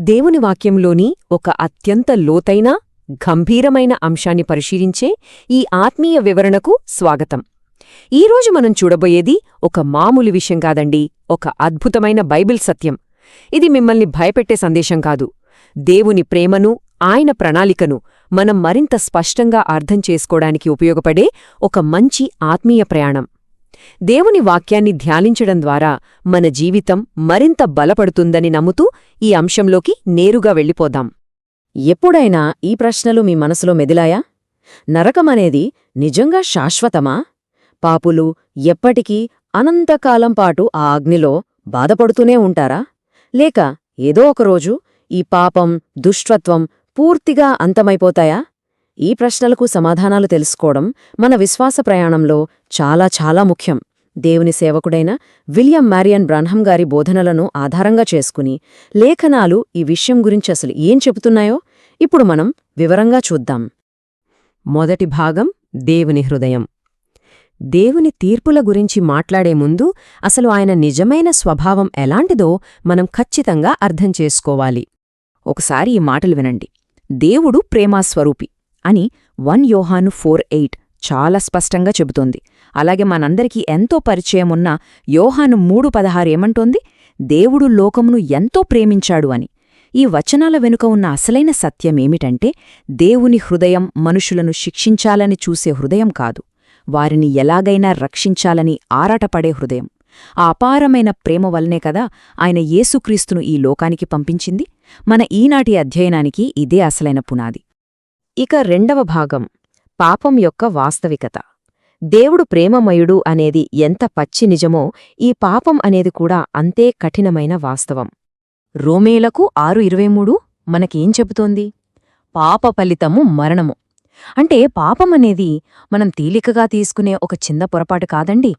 దేవుని వాక్యంలోని ఒక అత్యంత లోతైన గంభీరమైన అంశాన్ని పరిశీలించే ఈ ఆత్మీయ వివరణకు స్వాగతం. ఈరోజు మనం చూడబోయేది ఒక మామూలు విషయం కాదండి, ఒక అద్భుతమైన బైబిల్ సత్యం. ఇది మిమ్మల్ని భయపెట్టే సందేశం కాదు. దేవుని ప్రేమను, ఆయన ప్రణాళికను మనం మరింత స్పష్టంగా అర్థం చేసుకోవడానికి ఉపయోగపడే ఒక మంచి ఆత్మీయ ప్రయాణం. దేవుని వాక్యాన్ని ధ్యానించడం ద్వారా మన జీవితం మరింత బలపడుతుందని నమ్ముతూ ఈ అంశంలోకి నేరుగా వెళ్ళిపోదాం. ఎప్పుడైనా ఈ ప్రశ్నలు మీ మనసులో మెదిలాయా? నరకమనేది నిజంగా శాశ్వతమా? పాపులు ఎప్పటికీ అనంతకాలం పాటు ఆ అగ్నిలో బాధపడుతూనే ఉంటారా? లేక ఏదో ఒకరోజు ఈ పాపం, దుష్టత్వం పూర్తిగా అంతమైపోతాయా? ఈ ప్రశ్నలకు సమాధానాలు తెలుసుకోవడం మన విశ్వాస ప్రయాణంలో చాలా చాలా ముఖ్యం. దేవుని సేవకుడైన విలియం మ్యారియన్ బ్రాన్హమ్ గారి బోధనలను ఆధారంగా చేసుకుని లేఖనాలు ఈ విషయం గురించి అసలు ఏం చెబుతున్నాయో ఇప్పుడు మనం వివరంగా చూద్దాం. మొదటి భాగం, దేవుని హృదయం. దేవుని తీర్పుల గురించి మాట్లాడే ముందు అసలు ఆయన నిజమైన స్వభావం ఎలాంటిదో మనం ఖచ్చితంగా అర్థం చేసుకోవాలి. ఒకసారి ఈ మాటలు వినండి. దేవుడు ప్రేమాస్వరూపి అని 1 యోహాను 4:8 చాలా స్పష్టంగా చెబుతోంది. అలాగే మనందరికీ ఎంతో పరిచయమున్న యోహాను 3:16 ఏమంటోంది? దేవుడు లోకమును ఎంతో ప్రేమించాడు అని. ఈ వచనాల వెనుక ఉన్న అసలైన సత్యమేమిటంటే, దేవుని హృదయం మనుషులను శిక్షించాలని చూసే హృదయం కాదు, వారిని ఎలాగైనా రక్షించాలని ఆరాటపడే హృదయం. ఆ అపారమైన ప్రేమ వల్లనే కదా ఆయన యేసుక్రీస్తును ఈ లోకానికి పంపించింది. మన ఈనాటి అధ్యయనానికి ఇదే అసలైన పునాది. ఇక రెండవ భాగం, పాపం యొక్క వాస్తవికత. దేవుడు ప్రేమమయుడు అనేది ఎంత పచ్చి నిజమో, ఈ పాపం అనేది కూడా అంతే కఠినమైన వాస్తవం. రోమేలకు 6:23 మనకేం చెబుతోంది? పాప ఫలితము మరణము. అంటే పాపమనేది మనం తేలికగా తీసుకునే ఒక చిన్న పొరపాటు కాదండి.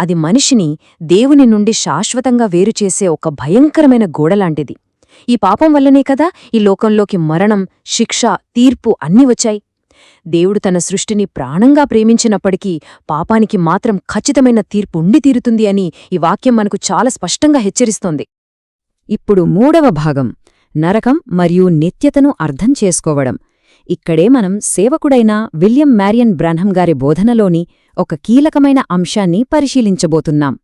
అది మనిషిని దేవుని నుండి శాశ్వతంగా వేరుచేసే ఒక భయంకరమైన గోడలాంటిది. ఈ పాపం వల్లనే కదా ఈ లోకంలోకి మరణం, శిక్ష, తీర్పు అన్నీ వచ్చాయి. దేవుడు తన సృష్టిని ప్రాణంగా ప్రేమించినప్పటికీ పాపానికి మాత్రం ఖచ్చితమైన తీర్పు ఉండి తీరుతుంది అని ఈ వాక్యం మనకు చాలా స్పష్టంగా హెచ్చరిస్తోంది. ఇప్పుడు మూడవ భాగం, నరకం మరియు నిత్యతను అర్థం చేసుకోవడం. ఇక్కడే మనం సేవకుడైన విలియం మ్యారియన్ బ్రాన్హమ్ గారి బోధనలోని ఒక కీలకమైన అంశాన్ని పరిశీలించబోతున్నాం.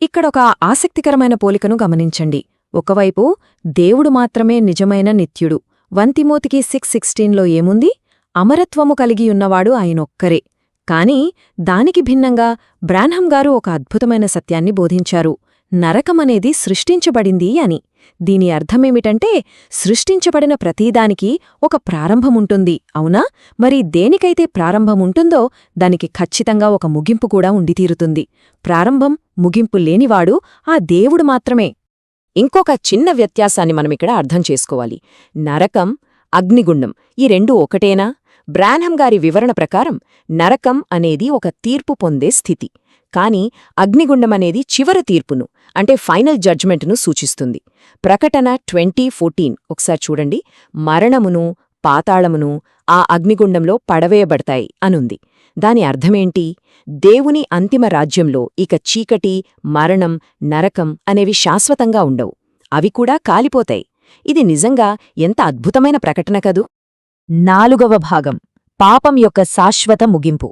ఇక్కడొక ఆసక్తికరమైన పోలికను గమనించండి. ఒకవైపు దేవుడు మాత్రమే నిజమైన నిత్యుడు. 1 తిమోతికి 6:16లో ఏముంది? అమరత్వము కలిగియున్నవాడు ఆయనొక్కరే. కాని దానికి భిన్నంగా బ్రాన్హమ్ గారు ఒక అద్భుతమైన సత్యాన్ని బోధించారు. నరకమనేది సృష్టించబడింది అని. దీని అర్థమేమిటంటే, సృష్టించబడిన ప్రతీదానికి ఒక ప్రారంభముంటుంది, అవునా? మరి దేనికైతే ప్రారంభముంటుందో దానికి ఖచ్చితంగా ఒక ముగింపు కూడా ఉండితీరుతుంది. ప్రారంభం, ముగింపు లేనివాడు ఆ దేవుడు మాత్రమే. ఇంకొక చిన్న వ్యత్యాసాన్ని మనమిక్కడ అర్థం చేసుకోవాలి. నరకం, అగ్నిగుండం ఈ రెండూ ఒకటేనా? బ్రాన్హమ్ గారి వివరణ ప్రకారం నరకం అనేది ఒక తీర్పు పొందే స్థితి, కాని అగ్నిగుండమనేది చివరి తీర్పును, అంటే ఫైనల్ జడ్జ్మెంట్ను సూచిస్తుంది. ప్రకటన 20:14 ఒకసారి చూడండి. మరణమును, పాతాళమును ఆ అగ్నిగుండంలో పడవేయబడతాయి అనుంది. దాని అర్థమేంటి? దేవుని అంతిమ రాజ్యంలో ఇక చీకటి, మరణం, నరకం అనేవి శాశ్వతంగా ఉండవు. అవి కూడా కాలిపోతాయి. ఇది నిజంగా ఎంత అద్భుతమైన ప్రకటన కదూ! నాలుగవ భాగం, పాపం యొక్క శాశ్వత ముగింపు.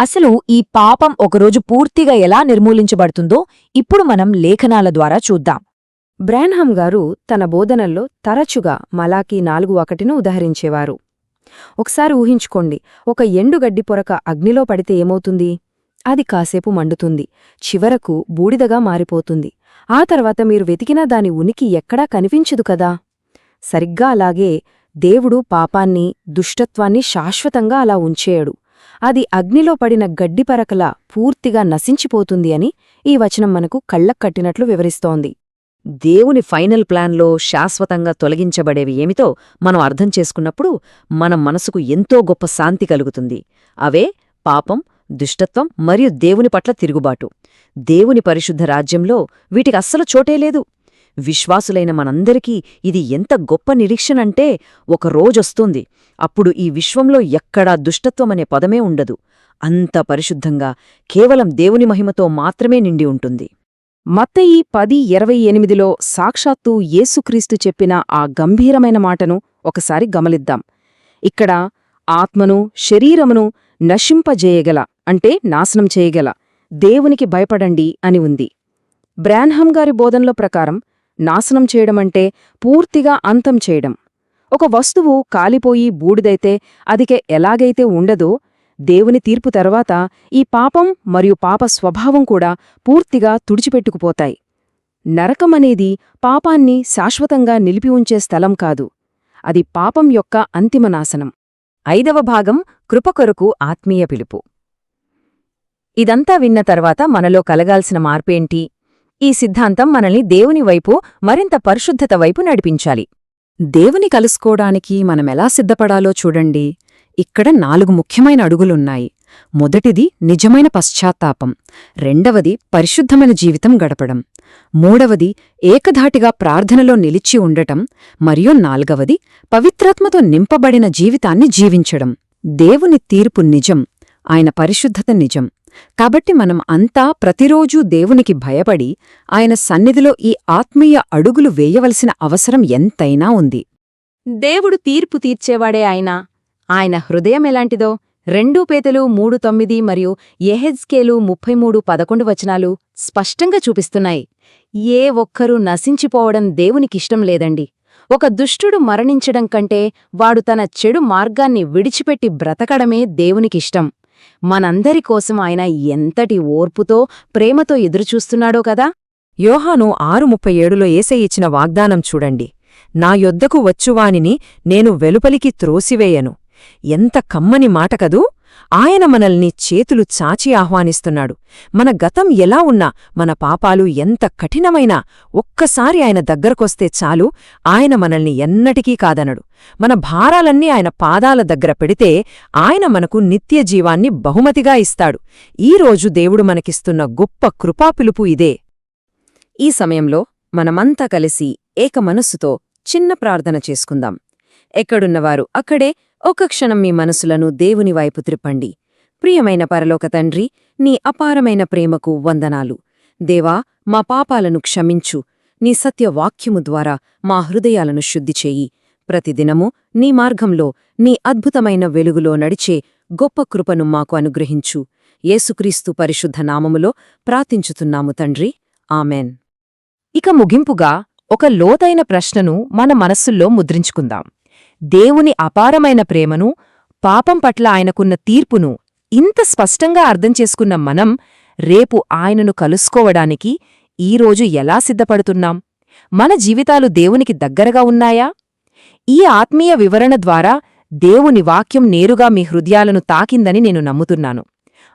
అసలు ఈ పాపం ఒకరోజు పూర్తిగా ఎలా నిర్మూలించబడుతుందో ఇప్పుడు మనం లేఖనాల ద్వారా చూద్దాం. బ్రాన్హమ్ గారు తన బోధనల్లో తరచుగా మలాకీ 4:1ను ఉదహరించేవారు. ఒకసారి ఊహించుకోండి, ఒక ఎండుగడ్డి పొరక అగ్నిలో పడితే ఏమవుతుంది? అది కాసేపు మండుతుంది, చివరకు బూడిదగా మారిపోతుంది. ఆ తర్వాత మీరు వెతికినా దాని ఉనికి ఎక్కడా కనిపించదు కదా. సరిగ్గా అలాగే దేవుడు పాపాన్ని, దుష్టత్వాన్ని శాశ్వతంగా అలా ఉంచేయడు. అది అగ్నిలో పడిన గడ్డిపరకలా పూర్తిగా నశించిపోతుంది అని ఈ వచనం మనకు కళ్ళక్కట్టినట్లు వివరిస్తోంది. దేవుని ఫైనల్ ప్లాన్లో శాశ్వతంగా తొలగించబడేవి ఏమిటో మనం అర్థం చేసుకున్నప్పుడు మన మనసుకు ఎంతో గొప్ప శాంతి కలుగుతుంది. అవే పాపం, దుష్టత్వం మరియు దేవుని పట్ల తిరుగుబాటు. దేవుని పరిశుద్ధ రాజ్యంలో వీటికి అస్సలు చోటేలేదు. విశ్వాసులైన మనందరికీ ఇది ఎంత గొప్ప నిరీక్షణంటే, ఒక రోజొస్తుంది అప్పుడు ఈ విశ్వంలో ఎక్కడా దుష్టత్వమనే పదమే ఉండదు. అంత పరిశుద్ధంగా కేవలం దేవుని మహిమతో మాత్రమే నిండి ఉంటుంది. మత్తయి 10:28లో సాక్షాత్తు యేసుక్రీస్తు చెప్పిన ఆ గంభీరమైన మాటను ఒకసారి గమనిద్దాం. ఇక్కడ ఆత్మను, శరీరమును నశింపజేయగల అంటే నాశనం చేయగల దేవునికి భయపడండి అని ఉంది. బ్రాన్హమ్ గారి బోధనలో ప్రకారం నాశనం చేయడమంటే పూర్తిగా అంతం చేయడం. ఒక వస్తువు కాలిపోయి బూడిదైతే అదికే ఎలాగైతే ఉండదో, దేవుని తీర్పు తర్వాత ఈ పాపం మరియు పాప స్వభావం కూడా పూర్తిగా తుడిచిపెట్టుకుపోతాయి. నరకమనేది పాపాన్ని శాశ్వతంగా నిలిపి ఉంచే స్థలం కాదు, అది పాపం యొక్క అంతిమ నాశనం. 5వ భాగం కృప కొరకు ఆత్మీయ పిలుపు. ఇదంతా విన్న తర్వాత మనలో కలగాల్సిన మార్పేంటి? ఈ సిద్ధాంతం మనల్ని దేవుని వైపు, మరింత పరిశుద్ధత వైపు నడిపించాలి. దేవుని కలుసుకోవడానికి మనమెలా సిద్ధపడాలో చూడండి. ఇక్కడ 4 ముఖ్యమైన అడుగులున్నాయి. మొదటిది నిజమైన పశ్చాత్తాపం, రెండవది పరిశుద్ధమైన జీవితం గడపడం, మూడవది ఏకధాటిగా ప్రార్థనలో నిలిచి ఉండటం, మరియు 4వది పవిత్రాత్మతో నింపబడిన జీవితాన్ని జీవించడం. దేవుని తీర్పు నిజం, ఆయన పరిశుద్ధత నిజం. కాబట్టి మనం అంతా ప్రతిరోజూ దేవునికి భయపడి ఆయన సన్నిధిలో ఈ ఆత్మీయ అడుగులు వేయవలసిన అవసరం ఎంతైనా ఉంది. దేవుడు తీర్పు తీర్చేవాడే ఆయన హృదయం ఎలాంటిదో 2 పేతురు 3:9 మరియు యెహెజ్కేలు 33:11 వచనాలు స్పష్టంగా చూపిస్తున్నాయి. ఏ ఒక్కరూ నశించిపోవడం దేవునికిష్టం లేదండి. ఒక దుష్టుడు మరణించడం కంటే వాడు తన చెడు మార్గాన్ని విడిచిపెట్టి బ్రతకడమే దేవునికిష్టం. మనందరి కోసం ఆయన ఎంతటి ఓర్పుతో, ప్రేమతో ఎదురుచూస్తున్నాడో కదా. యోహాను 6:37లో యేసయ్య ఇచ్చిన వాగ్దానం చూడండి. నా యొద్దకు వచ్చువానిని నేను వెలుపలికి త్రోసివేయను. ఎంత కమ్మని మాట కదూ! ఆయన మనల్ని చేతులు చాచి ఆహ్వానిస్తున్నాడు. మన గతం ఎలా ఉన్నా, మన పాపాలు ఎంత కఠినమైనా ఒక్కసారి ఆయన దగ్గరకొస్తే చాలు, ఆయన మనల్ని ఎన్నటికీ కాదనడు. మన భారాలన్నీ ఆయన పాదాల దగ్గర పెడితే ఆయన మనకు నిత్య జీవాన్ని బహుమతిగా ఇస్తాడు. ఈరోజు దేవుడు మనకిస్తున్న గొప్ప కృపాపిలుపు ఇదే. ఈ సమయంలో మనమంతా కలిసి ఏక మనస్సుతో చిన్న ప్రార్థన చేసుకుందాం. ఎక్కడున్నవారు అక్కడే ఒక క్షణం మీ మనసులను దేవుని వైపు త్రిప్పండి. ప్రియమైన పరలోక తండ్రి, నీ అపారమైన ప్రేమకు వందనాలు. దేవా, మా పాపాలను క్షమించు. నీ సత్యవాక్యము ద్వారా మా హృదయాలను శుద్ధిచేయి. ప్రతిదినము నీ మార్గంలో, నీ అద్భుతమైన వెలుగులో నడిచే గొప్ప కృపను మాకు అనుగ్రహించు. యేసుక్రీస్తు పరిశుద్ధ నామములో ప్రార్థించుతున్నాము తండ్రి. ఆమెన్. ఇక ముగింపుగా ఒక లోతైన ప్రశ్నను మన మనస్సుల్లో ముద్రించుకుందాం. దేవుని అపారమైన ప్రేమను, పాపం పట్ల ఆయనకున్న తీర్పును ఇంత స్పష్టంగా అర్థం చేసుకున్న మనం రేపు ఆయనను కలుసుకోవడానికి ఈరోజు ఎలా సిద్ధపడుతున్నాం? మన జీవితాలు దేవునికి దగ్గరగా ఉన్నాయా? ఈ ఆత్మీయ వివరణ ద్వారా దేవుని వాక్యం నేరుగా మీ హృదయాలను తాకిందని నేను నమ్ముతున్నాను.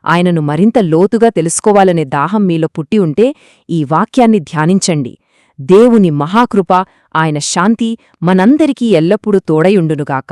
ఆయనను మరింత లోతుగా తెలుసుకోవాలనే దాహం మీలో పుట్టి ఉంటే ఈ వాక్యాన్ని ధ్యానించండి. దేవుని మహాకృప, ఆయన శాంతి మనందరికీ ఎల్లప్పుడూ తోడయుండునుగాక.